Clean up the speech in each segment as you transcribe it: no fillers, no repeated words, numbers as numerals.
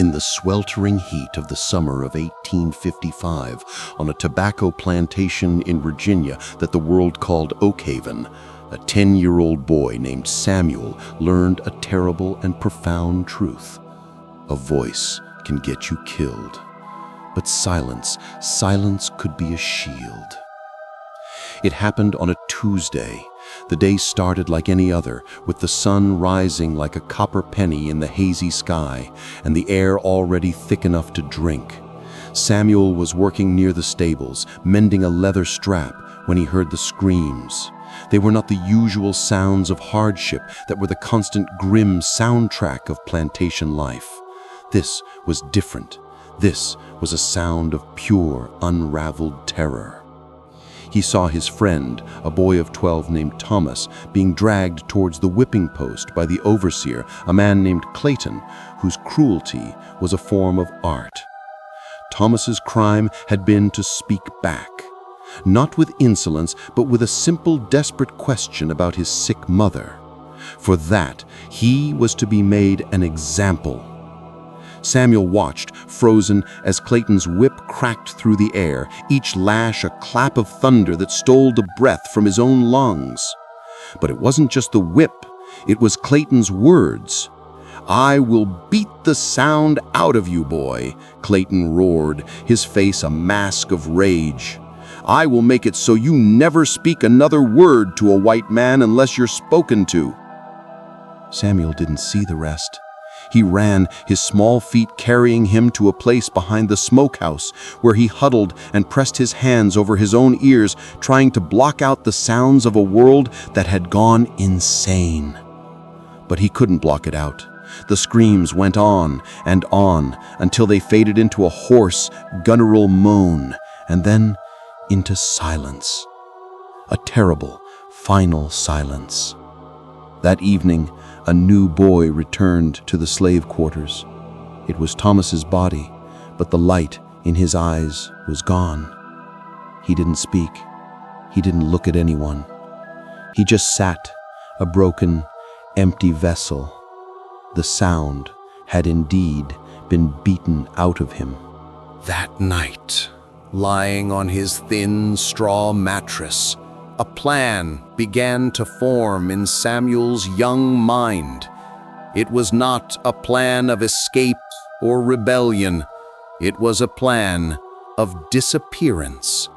In the sweltering heat of the summer of 1855, on a tobacco plantation in Virginia that the world called Oakhaven, a 10-year-old boy named Samuel learned a terrible and profound truth. A voice can get you killed, but silence could be a shield. It happened on a Tuesday. The day started like any other, with the sun rising like a copper penny in the hazy sky, and the air already thick enough to drink. Samuel was working near the stables, mending a leather strap, when he heard the screams. They were not the usual sounds of hardship that were the constant grim soundtrack of plantation life. This was different. This was a sound of pure, unraveled terror. He saw his friend, a boy of 12 named Thomas, being dragged towards the whipping post by the overseer, a man named Clayton, whose cruelty was a form of art. Thomas's crime had been to speak back, not with insolence, but with a simple, desperate question about his sick mother. For that, he was to be made an example. Samuel watched, frozen, as Clayton's whip cracked through the air, each lash a clap of thunder that stole the breath from his own lungs. But it wasn't just the whip, it was Clayton's words. "I will beat the sound out of you, boy," Clayton roared, his face a mask of rage. "I will make it so you never speak another word to a white man unless you're spoken to." Samuel didn't see the rest. He ran, his small feet carrying him to a place behind the smokehouse, where he huddled and pressed his hands over his own ears, trying to block out the sounds of a world that had gone insane. But he couldn't block it out. The screams went on and on until they faded into a hoarse, guttural moan, and then into silence. A terrible, final silence. That evening, a new boy returned to the slave quarters. It was Thomas's body, but the light in his eyes was gone. He didn't speak. He didn't look at anyone. He just sat, a broken, empty vessel. The sound had indeed been beaten out of him. That night, lying on his thin straw mattress, a plan began to form in Samuel's young mind. It was not a plan of escape or rebellion. It was a plan of disappearance.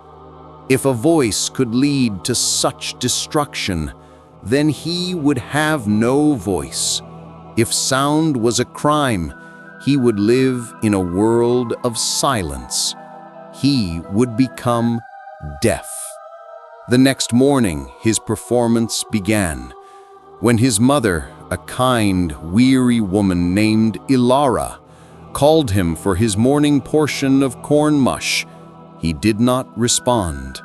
If a voice could lead to such destruction, then he would have no voice. If sound was a crime, he would live in a world of silence. He would become deaf. The next morning, his performance began. When his mother, a kind, weary woman named Ilara, called him for his morning portion of corn mush, he did not respond.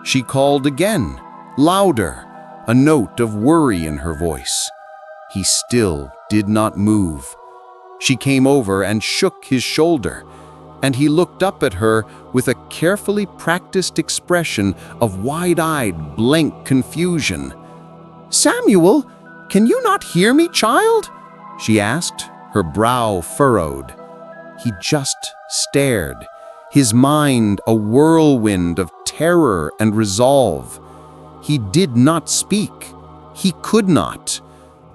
She called again, louder, a note of worry in her voice. He still did not move. She came over and shook his shoulder, and he looked up at her with a carefully practiced expression of wide-eyed, blank confusion. "Samuel, can you not hear me, child?" she asked, her brow furrowed. He just stared, his mind a whirlwind of terror and resolve. He did not speak. He could not.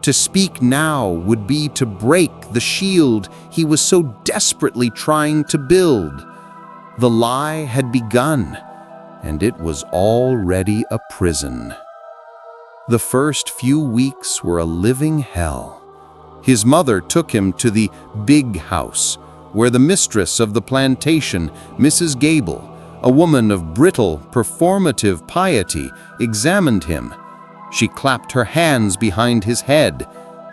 To speak now would be to break the shield he was so desperately trying to build. The lie had begun, and it was already a prison. The first few weeks were a living hell. His mother took him to the big house, where the mistress of the plantation, Mrs. Gable, a woman of brittle, performative piety, examined him. She clapped her hands behind his head.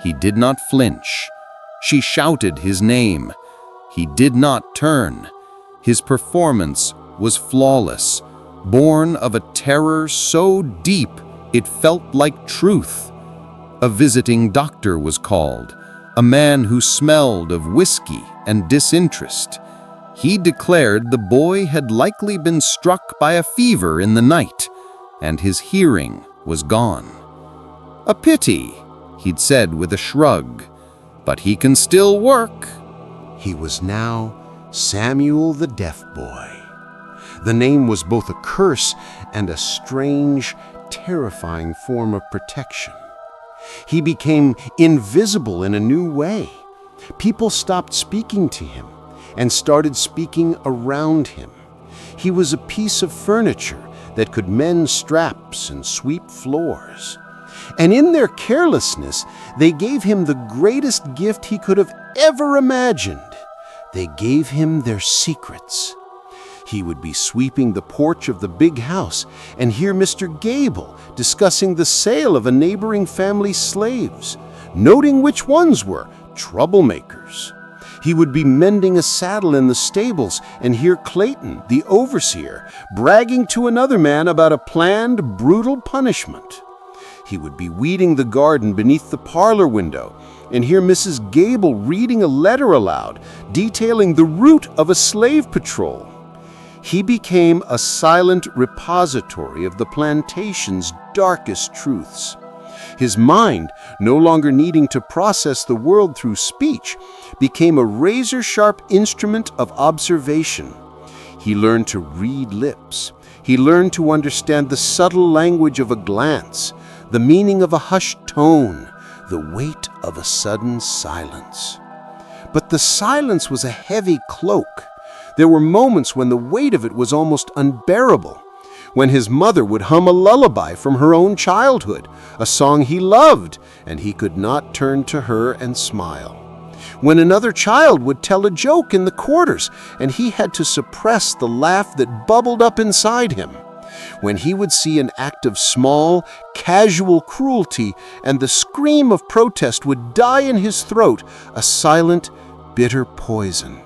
He did not flinch. She shouted his name. He did not turn. His performance was flawless, born of a terror so deep it felt like truth. A visiting doctor was called, a man who smelled of whiskey and disinterest. He declared the boy had likely been struck by a fever in the night, and his hearing was gone. "A pity," he'd said with a shrug, "but he can still work." He was now Samuel the deaf boy. The name was both a curse and a strange, terrifying form of protection. He became invisible in a new way. People stopped speaking to him and started speaking around him. He was a piece of furniture that could mend straps and sweep floors. And in their carelessness, they gave him the greatest gift he could have ever imagined. They gave him their secrets. He would be sweeping the porch of the big house and hear Mr. Gable discussing the sale of a neighboring family's slaves, noting which ones were troublemakers. He would be mending a saddle in the stables and hear Clayton, the overseer, bragging to another man about a planned, brutal punishment. He would be weeding the garden beneath the parlor window and hear Mrs. Gable reading a letter aloud, detailing the route of a slave patrol. He became a silent repository of the plantation's darkest truths. His mind, no longer needing to process the world through speech, became a razor-sharp instrument of observation. He learned to read lips. He learned to understand the subtle language of a glance, the meaning of a hushed tone, the weight of a sudden silence. But the silence was a heavy cloak. There were moments when the weight of it was almost unbearable, when his mother would hum a lullaby from her own childhood, a song he loved, and he could not turn to her and smile. When another child would tell a joke in the quarters, and he had to suppress the laugh that bubbled up inside him. When he would see an act of small, casual cruelty, and the scream of protest would die in his throat, a silent, bitter poison.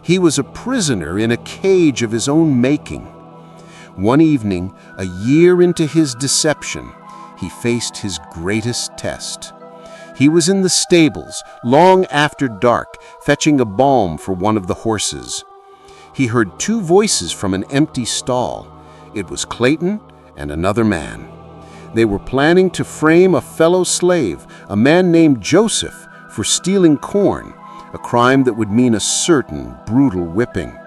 He was a prisoner in a cage of his own making. One evening, a year into his deception, he faced his greatest test. He was in the stables, long after dark, fetching a balm for one of the horses. He heard two voices from an empty stall. It was Clayton and another man. They were planning to frame a fellow slave, a man named Joseph, for stealing corn, a crime that would mean a certain brutal whipping.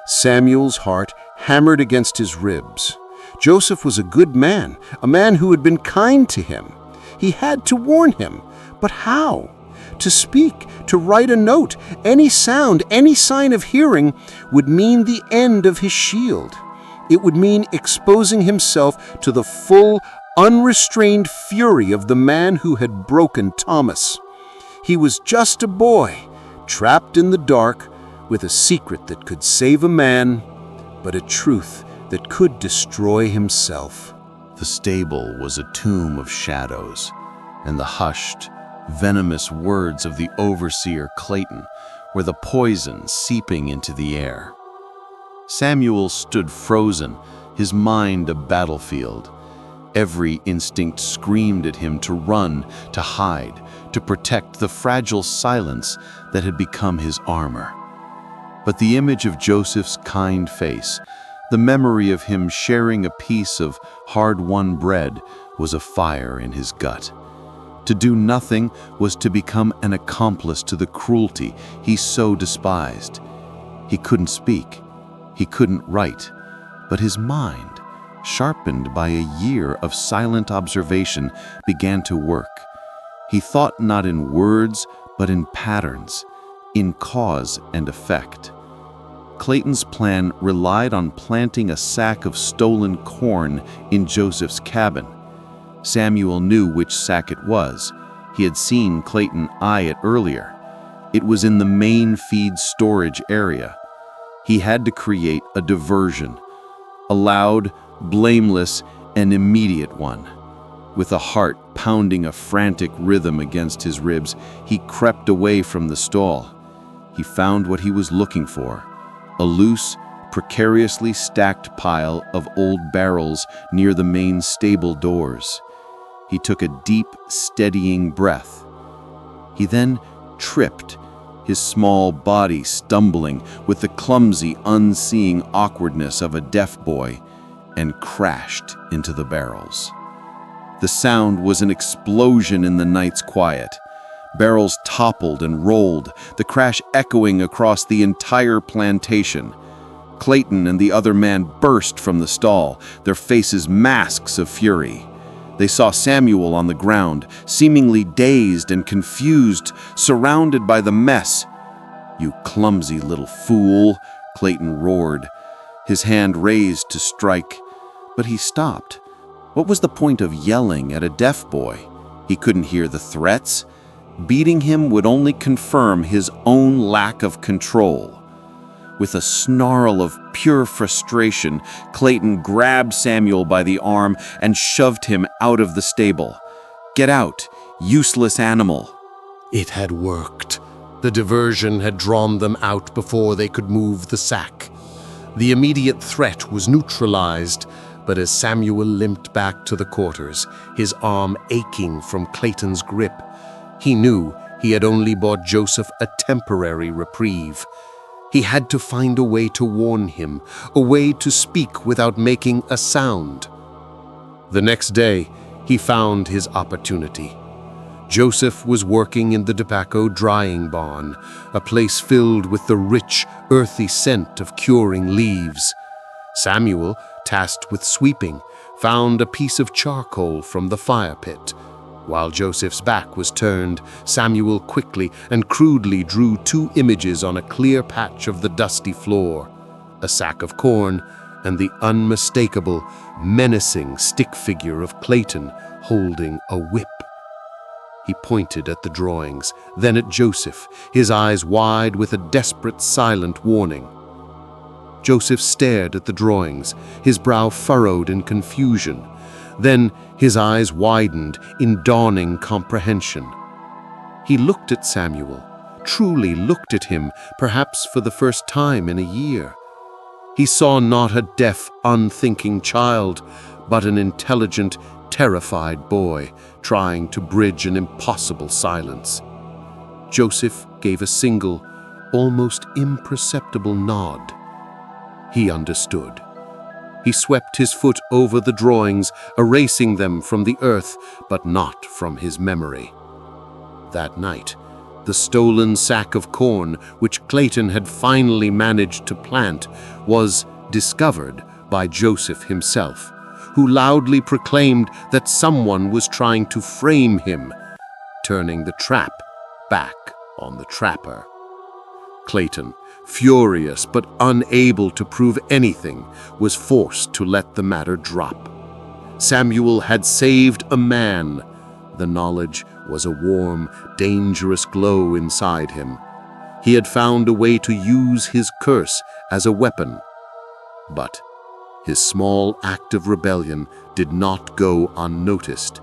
Samuel's heart hammered against his ribs. Joseph was a good man, a man who had been kind to him. He had to warn him, but how? To speak, to write a note, any sound, any sign of hearing would mean the end of his shield. It would mean exposing himself to the full, unrestrained fury of the man who had broken Thomas. He was just a boy, trapped in the dark, with a secret that could save a man, but a truth that could destroy himself. The stable was a tomb of shadows, and the hushed, venomous words of the overseer Clayton were the poison seeping into the air. Samuel stood frozen, his mind a battlefield. Every instinct screamed at him to run, to hide, to protect the fragile silence that had become his armor. But the image of Joseph's kind face, the memory of him sharing a piece of hard-won bread, was a fire in his gut. To do nothing was to become an accomplice to the cruelty he so despised. He couldn't speak, he couldn't write, but his mind, sharpened by a year of silent observation, began to work. He thought not in words, but in patterns, in cause and effect. Clayton's plan relied on planting a sack of stolen corn in Joseph's cabin. Samuel knew which sack it was. He had seen Clayton eye it earlier. It was in the main feed storage area. He had to create a diversion, a loud, blameless, and immediate one. With a heart pounding a frantic rhythm against his ribs, he crept away from the stall. He found what he was looking for, a loose, precariously stacked pile of old barrels near the main stable doors. He took a deep, steadying breath. He then tripped, his small body stumbling with the clumsy, unseeing awkwardness of a deaf boy, and crashed into the barrels. The sound was an explosion in the night's quiet. Barrels toppled and rolled, the crash echoing across the entire plantation. Clayton and the other man burst from the stall, their faces masks of fury. They saw Samuel on the ground, seemingly dazed and confused, surrounded by the mess. "You clumsy little fool," Clayton roared, his hand raised to strike. But he stopped. What was the point of yelling at a deaf boy? He couldn't hear the threats. Beating him would only confirm his own lack of control. With a snarl of pure frustration, Clayton grabbed Samuel by the arm and shoved him out of the stable. "Get out, useless animal." It had worked. The diversion had drawn them out before they could move the sack. The immediate threat was neutralized, but as Samuel limped back to the quarters, his arm aching from Clayton's grip, he knew he had only bought Joseph a temporary reprieve. He had to find a way to warn him, a way to speak without making a sound. The next day, he found his opportunity. Joseph was working in the tobacco drying barn, a place filled with the rich, earthy scent of curing leaves. Samuel, tasked with sweeping, found a piece of charcoal from the fire pit. While Joseph's back was turned, Samuel quickly and crudely drew 2 images on a clear patch of the dusty floor: a sack of corn and the unmistakable, menacing stick figure of Clayton holding a whip. He pointed at the drawings, then at Joseph, his eyes wide with a desperate, silent warning. Joseph stared at the drawings, his brow furrowed in confusion. Then his eyes widened in dawning comprehension. He looked at Samuel, truly looked at him, perhaps for the first time in a year. He saw not a deaf, unthinking child, but an intelligent, terrified boy trying to bridge an impossible silence. Joseph gave a single, almost imperceptible nod. He understood. He swept his foot over the drawings, erasing them from the earth, but not from his memory. That night, the stolen sack of corn, which Clayton had finally managed to plant, was discovered by Joseph himself, who loudly proclaimed that someone was trying to frame him, turning the trap back on the trapper. Clayton, furious but unable to prove anything, was forced to let the matter drop. Samuel had saved a man. The knowledge was a warm, dangerous glow inside him. He had found a way to use his curse as a weapon. But his small act of rebellion did not go unnoticed.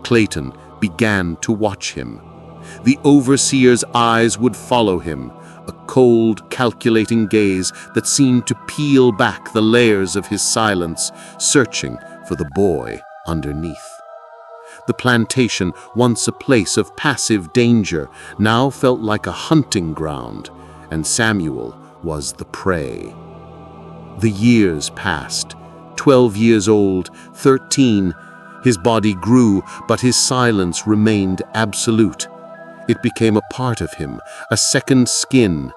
Clayton began to watch him. The overseer's eyes would follow him, a cold, calculating gaze that seemed to peel back the layers of his silence, searching for the boy underneath. The plantation, once a place of passive danger, now felt like a hunting ground, and Samuel was the prey. The years passed. 12 years old, 13. His body grew, but his silence remained absolute. It became a part of him, a second skin.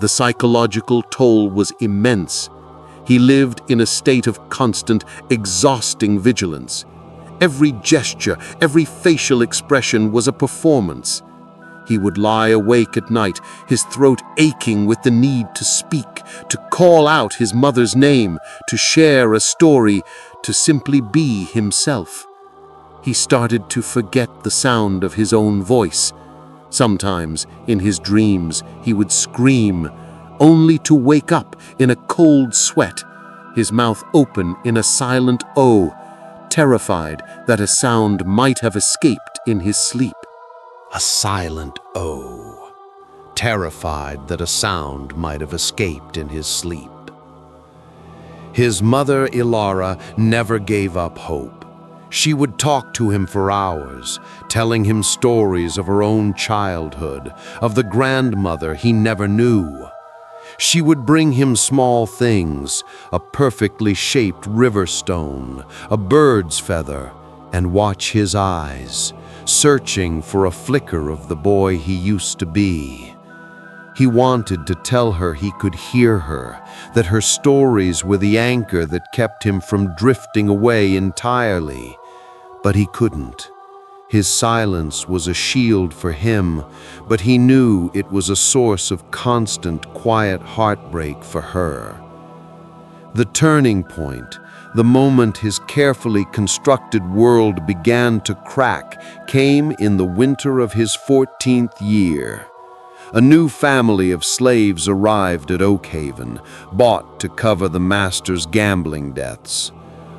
The psychological toll was immense. He lived in a state of constant, exhausting vigilance. Every gesture, every facial expression was a performance. He would lie awake at night, his throat aching with the need to speak, to call out his mother's name, to share a story, to simply be himself. He started to forget the sound of his own voice. Sometimes, in his dreams, he would scream, only to wake up in a cold sweat, his mouth open in a silent "oh," terrified that a sound might have escaped in his sleep. A silent "oh," terrified that a sound might have escaped in his sleep. His mother, Ilara, never gave up hope. She would talk to him for hours, telling him stories of her own childhood, of the grandmother he never knew. She would bring him small things, a perfectly shaped river stone, a bird's feather, and watch his eyes, searching for a flicker of the boy he used to be. He wanted to tell her he could hear her, that her stories were the anchor that kept him from drifting away entirely. But he couldn't. His silence was a shield for him, but he knew it was a source of constant, quiet heartbreak for her. The turning point, the moment his carefully constructed world began to crack, came in the winter of his 14th year. A new family of slaves arrived at Oakhaven, bought to cover the master's gambling debts.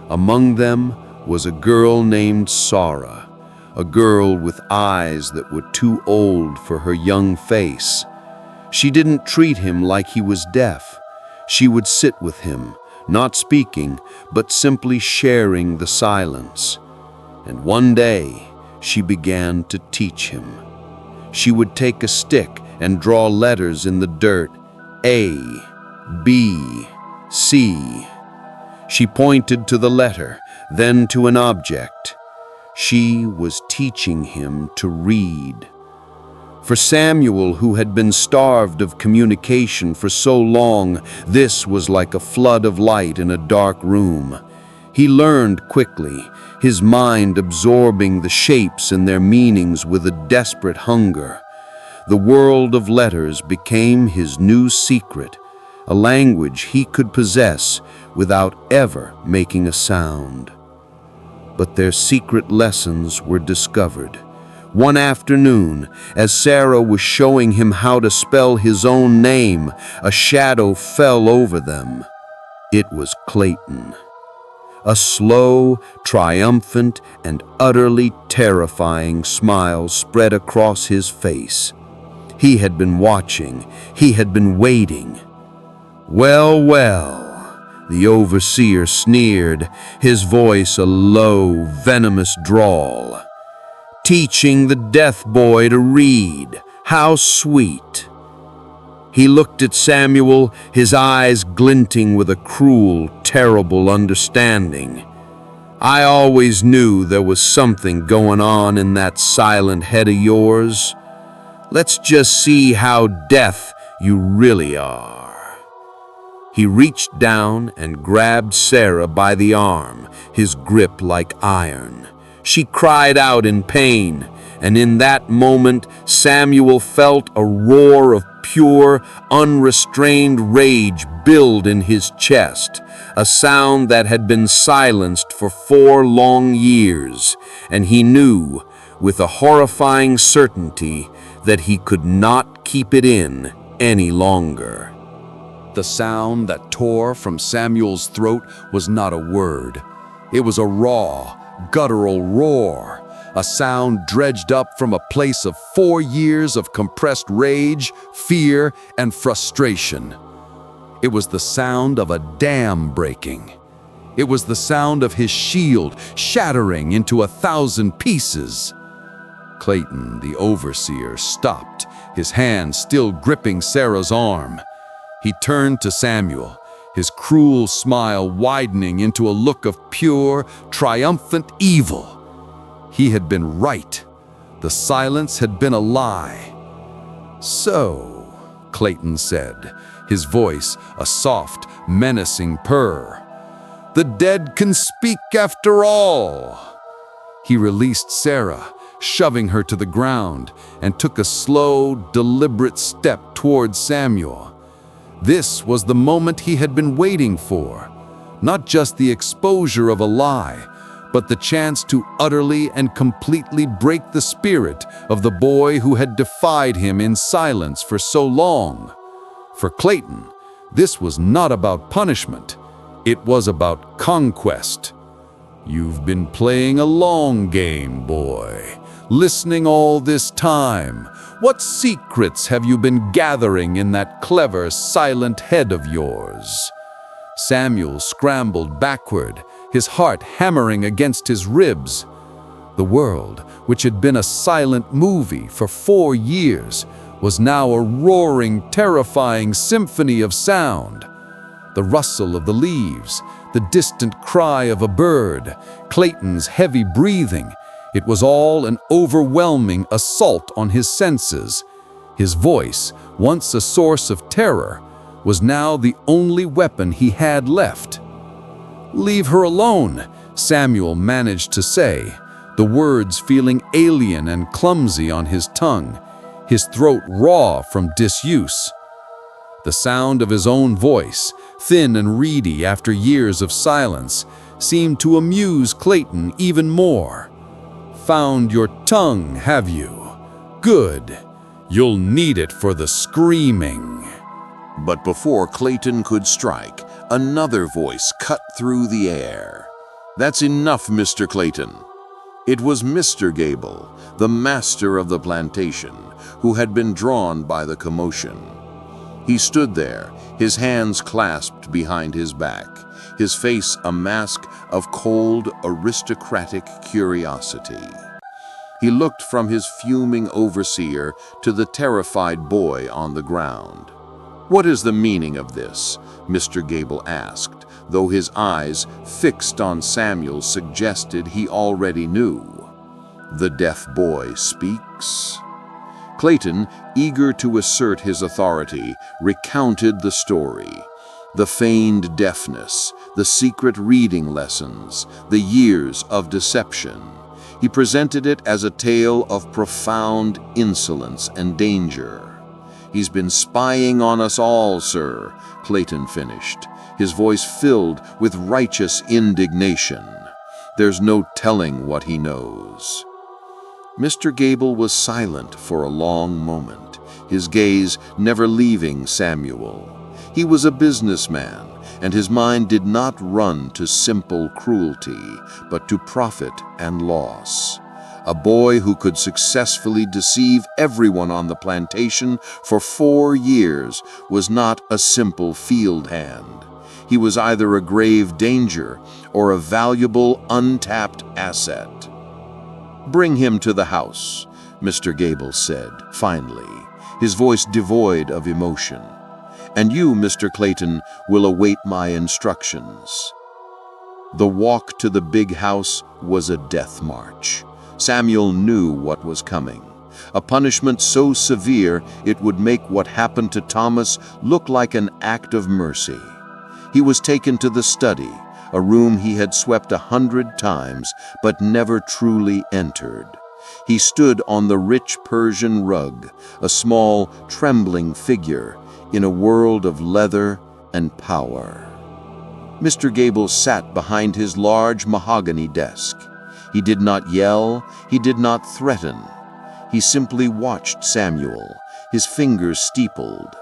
Among them was a girl named Sarah, a girl with eyes that were too old for her young face. She didn't treat him like he was deaf. She would sit with him, not speaking, but simply sharing the silence. And one day, she began to teach him. She would take a stick and draw letters in the dirt, A, B, C. She pointed to the letter, then to an object. She was teaching him to read. For Samuel, who had been starved of communication for so long, this was like a flood of light in a dark room. He learned quickly, his mind absorbing the shapes and their meanings with a desperate hunger. The world of letters became his new secret, a language he could possess without ever making a sound. But their secret lessons were discovered. One afternoon, as Sarah was showing him how to spell his own name, a shadow fell over them. It was Clayton. A slow, triumphant, and utterly terrifying smile spread across his face. He had been watching. He had been waiting. "Well, well," the overseer sneered, his voice a low, venomous drawl. "Teaching the deaf boy to read. How sweet." He looked at Samuel, his eyes glinting with a cruel, terrible understanding. "I always knew there was something going on in that silent head of yours. Let's just see how deaf you really are." He reached down and grabbed Sarah by the arm, his grip like iron. She cried out in pain, and in that moment Samuel felt a roar of pure, unrestrained rage build in his chest, a sound that had been silenced for 4 long years, and he knew, with a horrifying certainty, that he could not keep it in any longer. The sound that tore from Samuel's throat was not a word. It was a raw, guttural roar, a sound dredged up from a place of 4 years of compressed rage, fear, and frustration. It was the sound of a dam breaking. It was the sound of his shield shattering into 1,000 pieces. Clayton, the overseer, stopped, his hand still gripping Sarah's arm. He turned to Samuel, his cruel smile widening into a look of pure, triumphant evil. He had been right. The silence had been a lie. "So," Clayton said, his voice a soft, menacing purr, "the dead can speak after all." He released Sarah, shoving her to the ground, and took a slow, deliberate step towards Samuel. This was the moment he had been waiting for, not just the exposure of a lie, but the chance to utterly and completely break the spirit of the boy who had defied him in silence for so long. For Clayton, this was not about punishment. It was about conquest. "You've been playing a long game, boy. Listening all this time. What secrets have you been gathering in that clever, silent head of yours?" Samuel scrambled backward, his heart hammering against his ribs. The world, which had been a silent movie for 4 years, was now a roaring, terrifying symphony of sound. The rustle of the leaves, the distant cry of a bird, Clayton's heavy breathing. It was all an overwhelming assault on his senses. His voice, once a source of terror, was now the only weapon he had left. "Leave her alone," Samuel managed to say, the words feeling alien and clumsy on his tongue, his throat raw from disuse. The sound of his own voice, thin and reedy after years of silence, seemed to amuse Clayton even more. "Found your tongue, have you? Good. You'll need it for the screaming." But before Clayton could strike, another voice cut through the air. "That's enough, Mr. Clayton." It was Mr. Gable, the master of the plantation, who had been drawn by the commotion. He stood there, his hands clasped behind his back, his face a mask of cold, aristocratic curiosity. He looked from his fuming overseer to the terrified boy on the ground. "What is the meaning of this?" Mr. Gable asked, though his eyes, fixed on Samuel, suggested he already knew. "The deaf boy speaks." Clayton, eager to assert his authority, recounted the story. The feigned deafness, the secret reading lessons, the years of deception. He presented it as a tale of profound insolence and danger. "He's been spying on us all, sir," Clayton finished, his voice filled with righteous indignation. "There's no telling what he knows." Mr. Gable was silent for a long moment, his gaze never leaving Samuel. He was a businessman, and his mind did not run to simple cruelty, but to profit and loss. A boy who could successfully deceive everyone on the plantation for 4 years was not a simple field hand. He was either a grave danger or a valuable, untapped asset. "Bring him to the house," Mr. Gable said, finally, his voice devoid of emotion. "And you, Mr. Clayton, will await my instructions." The walk to the big house was a death march. Samuel knew what was coming. A punishment so severe it would make what happened to Thomas look like an act of mercy. He was taken to the study, a room he had swept 100 times but never truly entered. He stood on the rich Persian rug, a small, trembling figure in a world of leather and power. Mr. Gable sat behind his large mahogany desk. He did not yell, he did not threaten. He simply watched Samuel, his fingers steepled.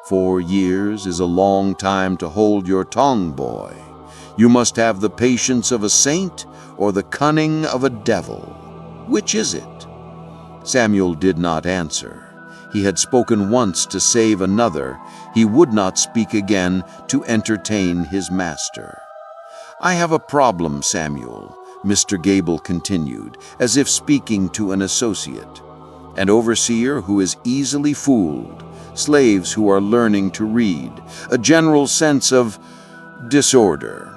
4 years is a long time to hold your tongue, boy. You must have the patience of a saint or the cunning of a devil. Which is it?" Samuel did not answer. He had spoken once to save another. He would not speak again to entertain his master. "I have a problem, Samuel," Mr. Gable continued, as if speaking to an associate. "An overseer who is easily fooled, slaves who are learning to read, a general sense of disorder."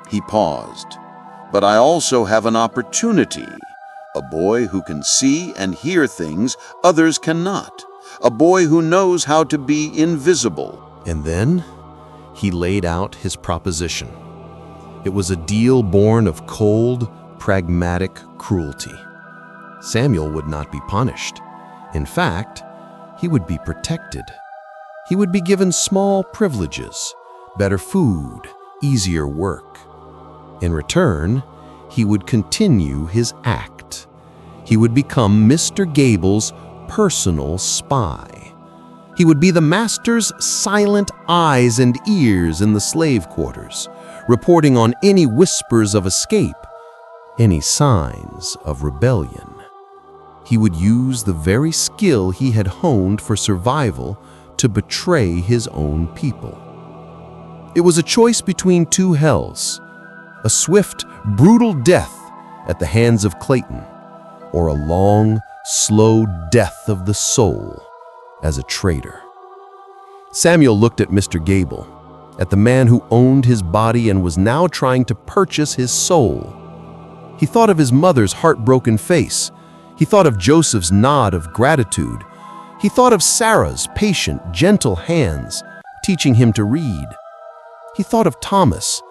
He paused. "But I also have an opportunity. A boy who can see and hear things others cannot. A boy who knows how to be invisible." And then he laid out his proposition. It was a deal born of cold, pragmatic cruelty. Samuel would not be punished. In fact, he would be protected. He would be given small privileges, better food, easier work. In return, he would continue his act. He would become Mr. Gable's personal spy. He would be the master's silent eyes and ears in the slave quarters, reporting on any whispers of escape, any signs of rebellion. He would use the very skill he had honed for survival to betray his own people. It was a choice between 2 hells, a swift, brutal death at the hands of Clayton, or a long, slow death of the soul as a traitor. Samuel looked at Mr. Gable, at the man who owned his body and was now trying to purchase his soul. He thought of his mother's heartbroken face. He thought of Joseph's nod of gratitude. He thought of Sarah's patient, gentle hands, teaching him to read. He thought of Thomas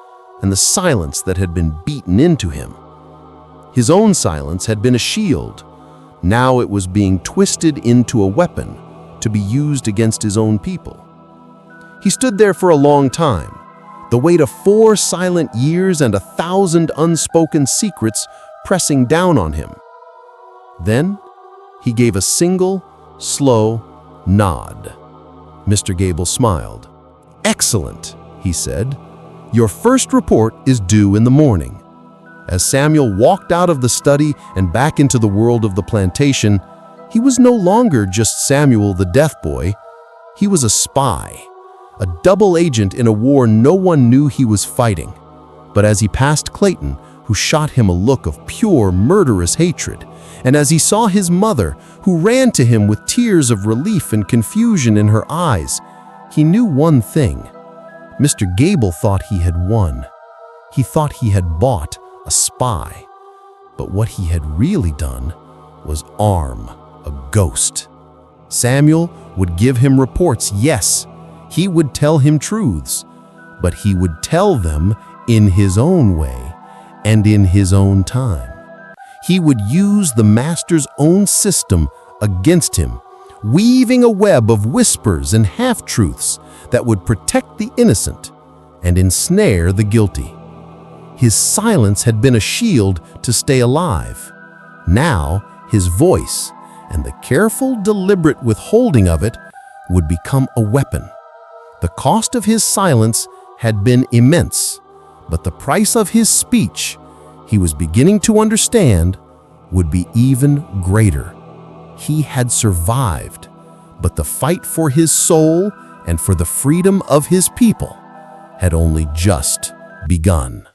and the silence that had been beaten into him. His own silence had been a shield. Now it was being twisted into a weapon to be used against his own people. He stood there for a long time, the weight of 4 silent years and 1,000 unspoken secrets pressing down on him. Then he gave a single, slow nod. Mr. Gable smiled. "Excellent," he said. "Your first report is due in the morning." As Samuel walked out of the study and back into the world of the plantation, he was no longer just Samuel the deaf boy. He was a spy, a double agent in a war no one knew he was fighting. But as he passed Clayton, who shot him a look of pure, murderous hatred, and as he saw his mother, who ran to him with tears of relief and confusion in her eyes, he knew one thing. Mr. Gable thought he had won. He thought he had bought a spy. But what he had really done was arm a ghost. Samuel would give him reports, yes. He would tell him truths, but he would tell them in his own way and in his own time. He would use the master's own system against him, weaving a web of whispers and half-truths that would protect the innocent and ensnare the guilty. His silence had been a shield to stay alive. Now, his voice, and the careful, deliberate withholding of it, would become a weapon. The cost of his silence had been immense, but the price of his speech, he was beginning to understand, would be even greater. He had survived, but the fight for his soul and for the freedom of his people had only just begun.